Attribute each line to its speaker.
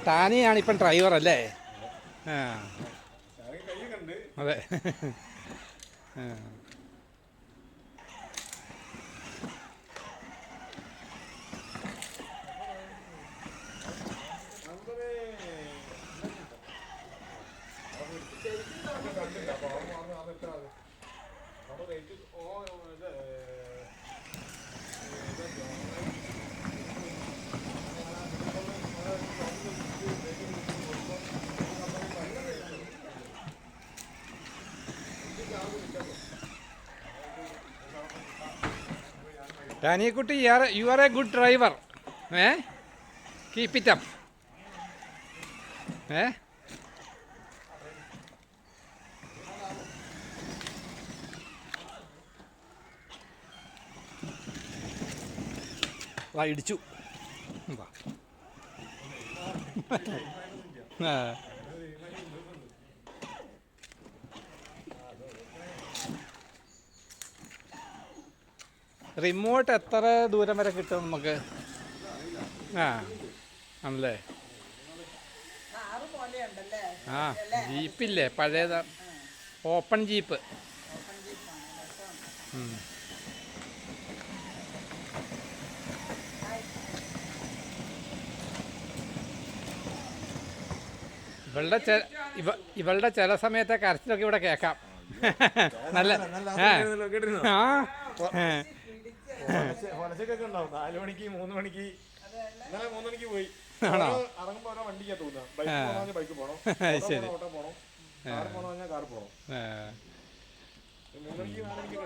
Speaker 1: ടാനിയാണ് ഇപ്പം ഡ്രൈവർ അല്ലേ? ആ അതെ. ആ. ടാനിയക്കുട്ടി, you are a good driver. Keep it up. ഇടിച്ചു. ആ. റിമോട്ട് എത്ര ദൂരം വരെ കിട്ടും നമുക്ക്? ആ ആണല്ലേ. ആ ജീപ്പില്ലേ പഴയത്, ഓപ്പൺ ജീപ്പ്. ഇവളുടെ ചില സമയത്തെ കരച്ചിലൊക്കെ ഇവിടെ കേൾക്കാം. നല്ല ആ
Speaker 2: 4 മണിക്ക് 3 മണിക്ക് 3 മണിക്ക് പോയി.
Speaker 1: ആണോ?
Speaker 2: ഇറങ്ങുമ്പോ ഓരോ വണ്ടിക്കാ തോന്നുക. ബൈക്ക് പോകണമെങ്കിൽ ബൈക്ക് പോകണം,
Speaker 1: ശരി.
Speaker 2: ഓട്ടോ പോകണം, കാറ് പോകണമെങ്കിൽ കാറ് പോകണം. 3 മണിക്ക് 4 മണിക്ക്